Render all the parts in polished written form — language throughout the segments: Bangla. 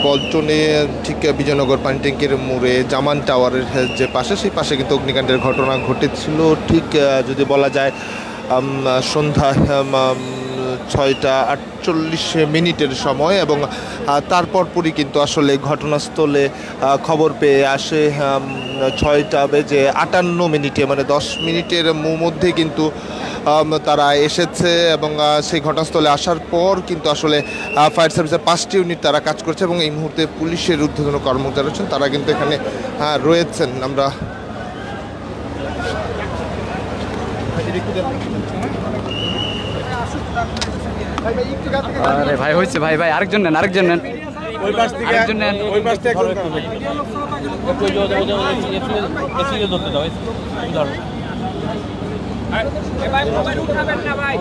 পল্টনে ঠিক বিজয়নগর পানি ট্যাঙ্কির মোড়ে জামান টাওয়ারের যে পাশে, সেই পাশে কিন্তু অগ্নিকাণ্ডের ঘটনা ঘটেছিল ঠিক যদি বলা যায় সন্ধ্যা 6টা 48 মিনিটের সময়। এবং তারপর পরই কিন্তু আসলে ঘটনাস্থলে খবর পেয়ে আসে 6টা বেজে 58 মিনিটে, মানে 10 মিনিটের মধ্যে কিন্তু তারা এসেছে। এবং সেই ঘটনাস্থলে আসার পর কিন্তু আসলে ফায়ার সার্ভিসের 5টি ইউনিট তারা কাজ করছে এবং এই মুহূর্তে পুলিশের ঊর্ধ্বতন কর্মকর্তারা রয়েছেন, তারা কিন্তু এখানে রয়েছেন। আমরা আরে ভাই হয়েছে, ভাই ভাই আরেকজন নেন, আরেকজন নেন, ওই পাশ থেকে আরেকজন নেন। ওই পাশ থেকে ভাই মোবাইল উঠাবেন না ভাই।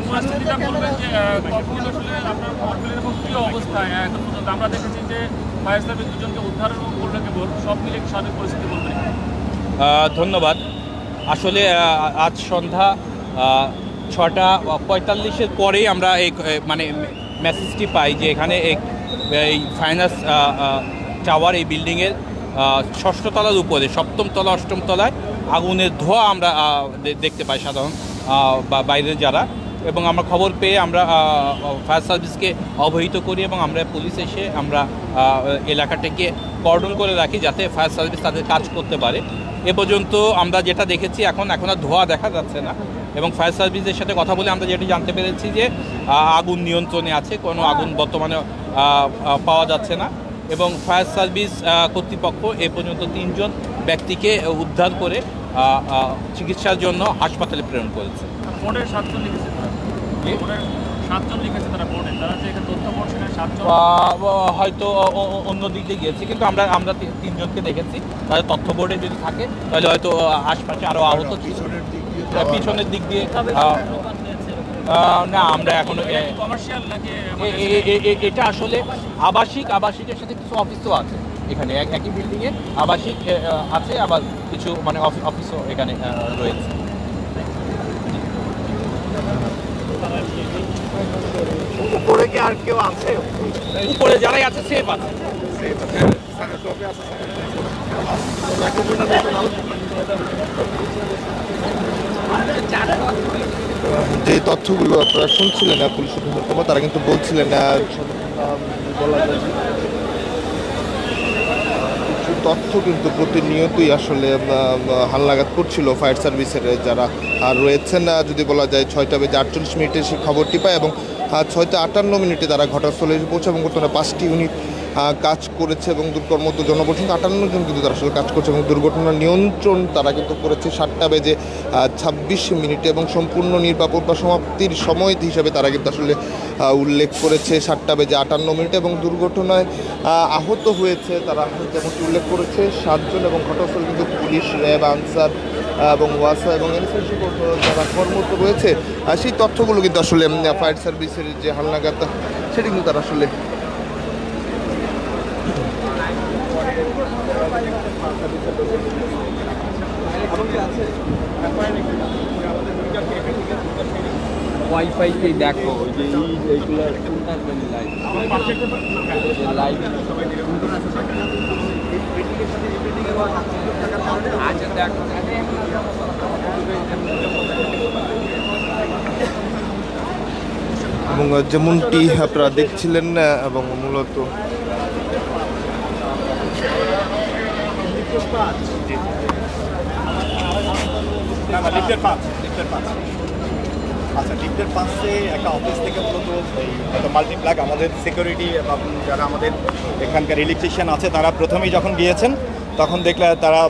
পরিস্থিতিটা বলবেন যে কখন আসলে আপনার খবর এবং কী অবস্থায় এখন পর্যন্ত আমরা দেখেছি যে ফায়ার সার্ভিস দুজনকে উদ্ধার করলো কেবল, সব মিলে সার্বিক পরিস্থিতি বলবেন। ধন্যবাদ। আসলে আজ সন্ধ্যা 6টা 45-এর পরেই আমরা এই মানে মেসেজটি পাই যে এখানে এই ফাইন্যান্স টাওয়ার, এই বিল্ডিংয়ের 6ষ্ঠ তলার উপরে 7ম তলা 8ম তলায় আগুনের ধোঁয়া আমরা দেখতে পাই সাধারণ বা বাইরের যারা। এবং আমরা খবর পেয়ে আমরা ফায়ার সার্ভিসকে অবহিত করি এবং আমরা পুলিশ এসে আমরা এলাকাটাকে কর্ডন করে রাখি যাতে ফায়ার সার্ভিস তাদের কাজ করতে পারে। এ পর্যন্ত আমরা যেটা দেখেছি এখন আর ধোঁয়া দেখা যাচ্ছে না। এবং ফায়ার সার্ভিসের সাথে কথা বলে আমরা যেটি জানতে পেরেছি যে আগুন নিয়ন্ত্রণে আছে, কোনো আগুন বর্তমানে পাওয়া যাচ্ছে না। এবং ফায়ার সার্ভিস কর্তৃপক্ষ এ পর্যন্ত 3জন ব্যক্তিকে উদ্ধার করে চিকিৎসার জন্য হাসপাতালে প্রেরণ করেছে। হয়তো অন্য দিক দিয়ে গিয়েছে, কিন্তু আমরা 3জনকে দেখেছি। তাদের তথ্য বোর্ডে যদি থাকে তাহলে হয়তো আশপাশে আরও আহত ছিল। পিছনের দিক দিয়ে না, আমরা এখনো এটা আসলে আবাসিকের সাথে কিছু অফিসও আছে এখানে, একই বিল্ডিংয়ে আবাসিক আছে, আবার কিছু মানে অফিসও এখানে রয়েছে। উপরে কি আর কেউ আছে? উপরে যারাই আছে সেফ আছে। যে তথ্যগুলো আপনারা শুনছিলেন পুলিশ কর্মকর্তা, তারা কিন্তু বলছিলেন বলা যায় কিছু তথ্য কিন্তু প্রতিনিয়তই আসলে হালনাগাদ করছিল ফায়ার সার্ভিসের যারা রয়েছেন। যদি বলা যায় 6টা বেজে 48 মিনিটে সেই খবরটি পায় এবং 6টা 58 মিনিটে তারা ঘটনাস্থলে এসে পৌঁছে এবং বর্তমানে 5টি ইউনিট কাজ করেছে এবং দুর্গত জনবল 58 জন কিন্তু তারা আসলে কাজ করছে এবং দুর্ঘটনা নিয়ন্ত্রণ তারা কিন্তু করেছে 7টা বেজে 26 মিনিটে এবং সম্পূর্ণ নির্বাপন বা সমাপ্তির সময় হিসাবে তারা কিন্তু আসলে উল্লেখ করেছে 7টা বেজে 58 মিনিটে। এবং দুর্ঘটনায় আহত হয়েছে তারা যেমনটি উল্লেখ করেছে 7জন এবং ঘটনাস্থলে কিন্তু পুলিশ, র্যাব, আনসার এবং ওয়াসা এবং এনএসএস যারা কর্মরত রয়েছে সেই তথ্যগুলো কিন্তু আসলে ফায়ার সার্ভিসের যে হালনাগাদ সেটি কিন্তু তারা আসলে ওয়াইফাই দেখো যে এইগুলো লাইট আচ্ছা দেখো এবং যেমনটি আপনারা দেখছিলেন এবং মূলত আচ্ছা, লিফটের পাশে একটা অফিস থেকে মূলত এই মাল্টিপ্লাগ আমাদের সিকিউরিটি এবং যারা আমাদের এখানকার ইলেকট্রিশিয়ান আছে তারা প্রথমেই যখন গিয়েছেন তখন দেখলে তারা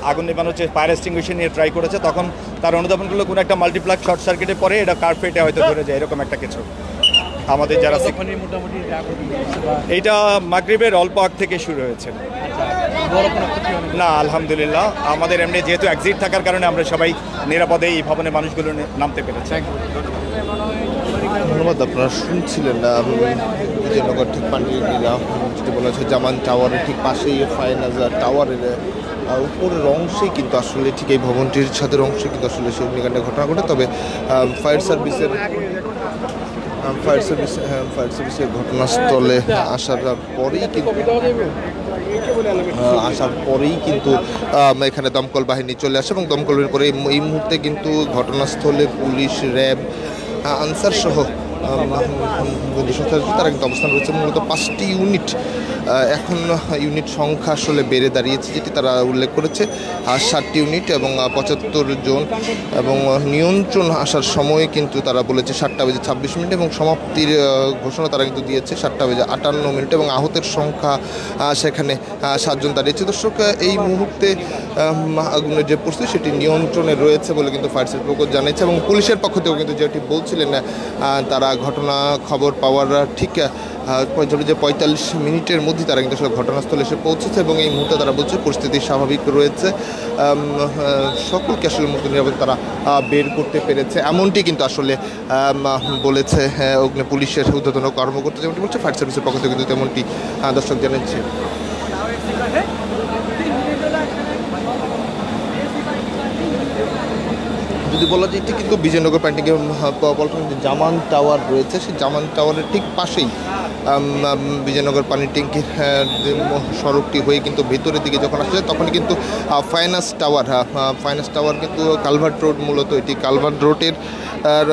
আগুন নেভানোর যে ফায়ার এক্সটিংগুইশার নিয়ে ট্রাই করেছে, তখন তার অনুধাবন করলো কোনো একটা মাল্টিপ্লাগ শর্ট সার্কিটে পরে এটা কার্পেটে হয়তো ধরে যায়, এরকম একটা কিছু। আমাদের যারা মোটামুটি এইটা মাগরিবের অল্প আগ থেকে শুরু হয়েছে। না, আলহামদুলিল্লাহ আমাদের এমনি যেহেতু এক্সিট থাকার কারণে আমরা সবাই নিরাপদে এই ভবনের মানুষগুলো নামতে পেরেছি। ধন্যবাদ। আপনারা শুনছিলেন বিজয়নগর ঠিক পান্ডিয়া যেটি বলা হচ্ছে জামান টাওয়ারের ঠিক পাশেই ফায়ার টাওয়ারের উপরের অংশেই কিন্তু আসলে ঠিক এই ভবনটির ছাদের অংশে কিন্তু আসলে সেই অগ্নিকাণ্ডের ঘটনা ঘটে। তবে ফায়ার সার্ভিসের ফায়ার সার্ভিসের ঘটনাস্থলে আসার পরেই কিন্তু এখানে দমকল বাহিনী চলে আসে এবং দমকলের পরে এই মুহূর্তে কিন্তু ঘটনাস্থলে পুলিশ, র্যাব, আনসার সহ তারা কিন্তু অবস্থান রয়েছে। মূলত 5টি ইউনিট এখন ইউনিট সংখ্যা আসলে বেড়ে দাঁড়িয়েছে, যেটি তারা উল্লেখ করেছে। আর 7টি ইউনিট এবং 75 জন, এবং নিয়ন্ত্রণ আসার সময় কিন্তু তারা বলেছে 7:26 এবং সমাপ্তির ঘোষণা তারা কিন্তু দিয়েছে 7:58 এবং আহতের সংখ্যা সেখানে 7 জন দাঁড়িয়েছে। দর্শক, এই মুহূর্তে আগুনের যে পরিস্থিতি সেটি নিয়ন্ত্রণে রয়েছে বলে কিন্তু ফায়ার সার্ভিস পক্ষ জানিয়েছে, এবং পুলিশের পক্ষ থেকেও কিন্তু যেটি বলছিলেন তারা ঘটনা খবর পাওয়ার ঠিক 45 মিনিটের মধ্যে তারা কিন্তু আসলে ঘটনাস্থলে এসে পৌঁছেছে এবং এই মুহূর্তে তারা বলছে পরিস্থিতি স্বাভাবিক রয়েছে, সকলকে আসলে মুহূর্তে নিরাপদে তারা বের করতে পেরেছে, এমনটি কিন্তু আসলে বলেছে অগ্নি পুলিশের ঊর্ধ্বতন কর্মকর্তা, যেমনটি বলছে ফায়ার সার্ভিসের পক্ষ থেকে কিন্তু তেমনটি দর্শক জানাচ্ছে। যদি বলা যায় এটি কিন্তু বিজয়নগর প্যান্টিংয়ের পল্টন যে জামান টাওয়ার রয়েছে, সেই জামান টাওয়ারের ঠিক পাশেই বিজয়নগর পানি ট্যাঙ্কির সড়কটি হয়ে কিন্তু ভেতরের দিকে যখন আসছে তখনই কিন্তু ফাইন্যান্স টাওয়ার কিন্তু কালভার্ট রোড, মূলত এটি কালভার্ট রোডের আর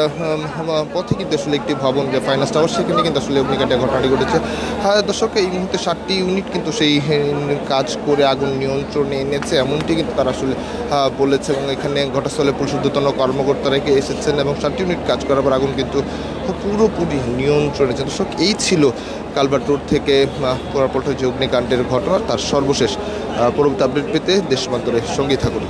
পথে কিন্তু আসলে একটি ভবন যে ফাইন্যান্স টাওয়ার, সেখানে কিন্তু আসলে অগ্নিকাণ্ডের ঘটনাটি ঘটেছে। দর্শক, এই মুহূর্তে 7টি ইউনিট কিন্তু সেই কাজ করে আগুন নিয়ন্ত্রণে এনেছে, এমনটি কিন্তু তারা আসলে বলেছে, এবং এখানে ঘটনাস্থলে পুলিশ ঊর্ধ্বতন কর্মকর্তারা এসেছেন এবং 7টি ইউনিট কাজ করার পর আগুন কিন্তু পুরোপুরি নিয়ন্ত্রণে। দর্শক, এই ছিল কালভার্ট রোড থেকে পল্টন যে অগ্নিকাণ্ডের ঘটনা তার সর্বশেষ। পরবর্তী আপডেট পেতে দেশবান্তরে সঙ্গী থাকুন।